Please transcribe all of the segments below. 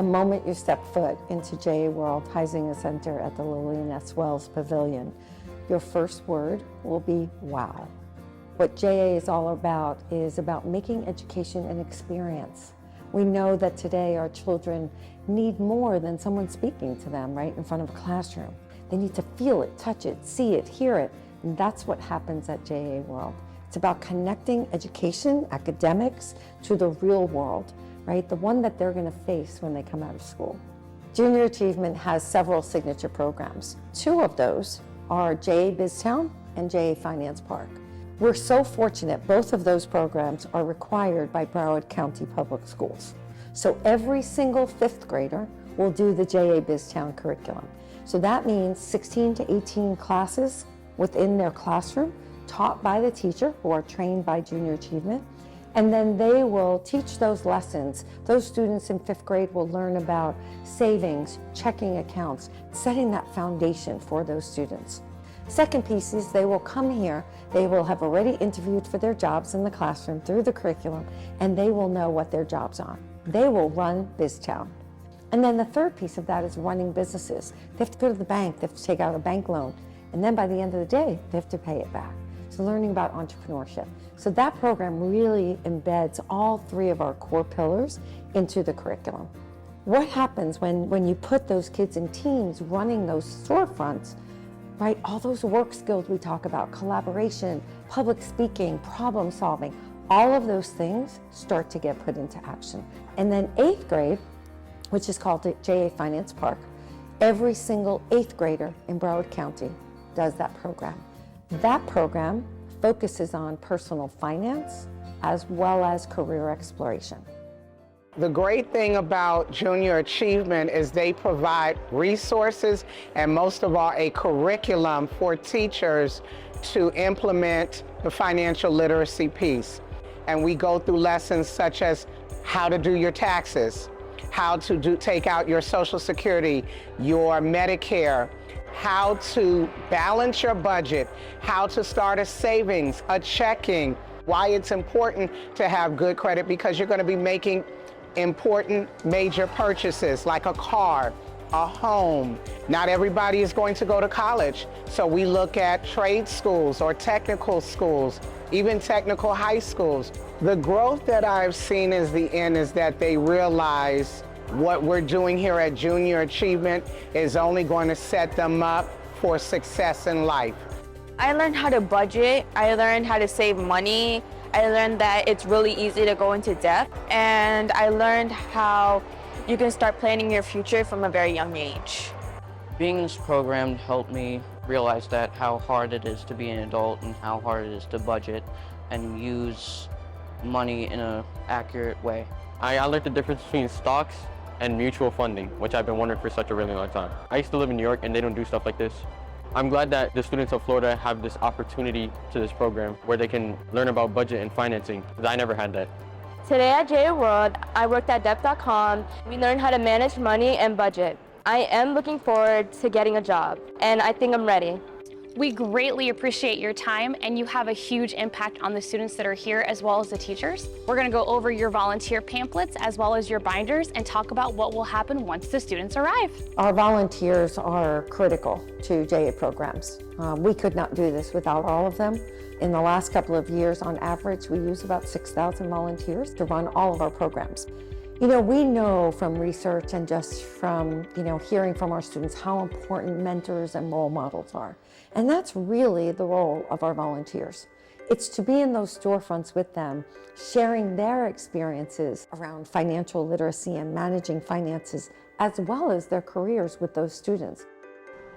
moment you step foot into JA World Heisinger Center at the Lillian S. Wells Pavilion, your first word will be wow. What JA is all about is about making education an experience. We know that today our children need more than someone speaking to them right in front of a classroom. They need to feel it, touch it, see it, hear it, and that's what happens at JA World. It's about connecting education, academics, to the real world, right? The one that they're gonna face when they come out of school. Junior Achievement has several signature programs. Two of those are JA BizTown and JA Finance Park. We're so fortunate both of those programs are required by Broward County Public Schools. So every single fifth grader will do the JA BizTown curriculum. So that means 16 to 18 classes within their classroom, taught by the teacher who are trained by Junior Achievement. And then they will teach those lessons. Those students in fifth grade will learn about savings, checking accounts, setting that foundation for those students. Second piece is they will come here, they will have already interviewed for their jobs in the classroom through the curriculum, and they will know what their jobs are. They will run BizTown. And then the third piece of that is running businesses. They have to go to the bank, they have to take out a bank loan, and then by the end of the day, they have to pay it back. So learning about entrepreneurship. So that program really embeds all three of our core pillars into the curriculum. What happens when you put those kids in teams running those storefronts, right? All those work skills we talk about, collaboration, public speaking, problem solving, all of those things start to get put into action. And then eighth grade, which is called the JA Finance Park, every single eighth grader in Broward County does that program. That program focuses on personal finance as well as career exploration. The great thing about Junior Achievement is they provide resources and most of all a curriculum for teachers to implement the financial literacy piece. And we go through lessons such as how to do your taxes, how to take out your Social Security, your Medicare, how to balance your budget, how to start a savings, a checking, why it's important to have good credit because you're going to be making important major purchases like a car, a home. Not everybody is going to go to college, so we look at trade schools or technical schools, even technical high schools. The growth that I've seen is that they realize what we're doing here at Junior Achievement is only going to set them up for success in life. I learned how to budget, I learned how to save money, I learned that it's really easy to go into debt, and I learned how you can start planning your future from a very young age. Being in this program helped me realize that how hard it is to be an adult and how hard it is to budget and use money in an accurate way. I learned the difference between stocks and mutual funding, which I've been wondering for such a really long time. I used to live in New York and they don't do stuff like this. I'm glad that the students of Florida have this opportunity to this program where they can learn about budget and financing, because I never had that. Today at JA World, I worked at Debt.com. We learned how to manage money and budget. I am looking forward to getting a job, and I think I'm ready. We greatly appreciate your time, and you have a huge impact on the students that are here as well as the teachers. We're going to go over your volunteer pamphlets as well as your binders and talk about what will happen once the students arrive. Our volunteers are critical to JA programs. We could not do this without all of them. In the last couple of years, on average, we use about 6,000 volunteers to run all of our programs. You know, we know from research and just from, hearing from our students how important mentors and role models are. And that's really the role of our volunteers. It's to be in those storefronts with them, sharing their experiences around financial literacy and managing finances, as well as their careers with those students.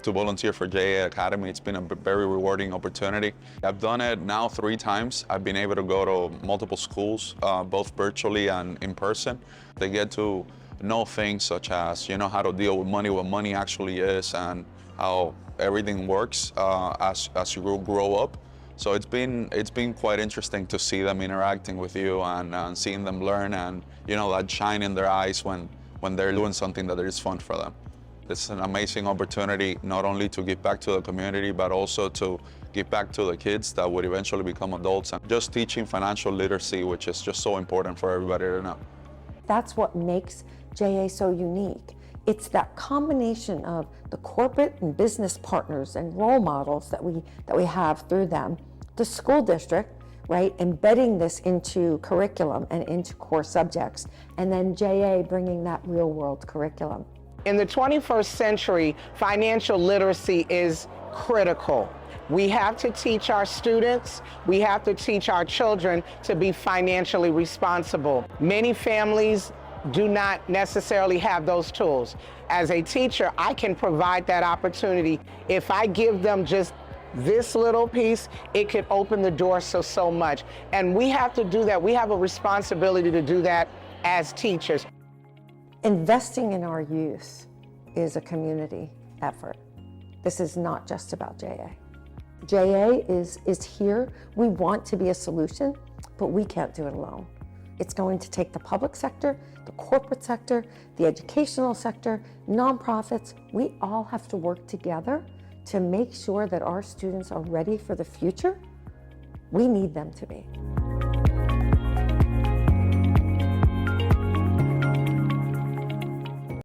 To volunteer for JA Academy, it's been a very rewarding opportunity. I've done it now 3 times. I've been able to go to multiple schools, both virtually and in person. They get to know things such as, how to deal with money, what money actually is, and how everything works as you grow up. So it's been quite interesting to see them interacting with you and seeing them learn, and that shine in their eyes when they're doing something that is fun for them. It's an amazing opportunity not only to give back to the community, but also to give back to the kids that would eventually become adults, and just teaching financial literacy, which is just so important for everybody to know. that's what makes JA so unique. It's that combination of the corporate and business partners and role models that we have through them, the school district, right, embedding this into curriculum and into core subjects, and then JA bringing that real world curriculum. In the 21st century, financial literacy is critical. We have to teach our students, we have to teach our children to be financially responsible. Many families do not necessarily have those tools. As a teacher, I can provide that opportunity. If I give them just this little piece, it could open the door so much. And we have to do that. We have a responsibility to do that as teachers. Investing in our youth is a community effort. This is not just about JA. JA is here. We want to be a solution, but we can't do it alone. It's going to take the public sector, the corporate sector, the educational sector, nonprofits. We all have to work together to make sure that our students are ready for the future. We need them to be.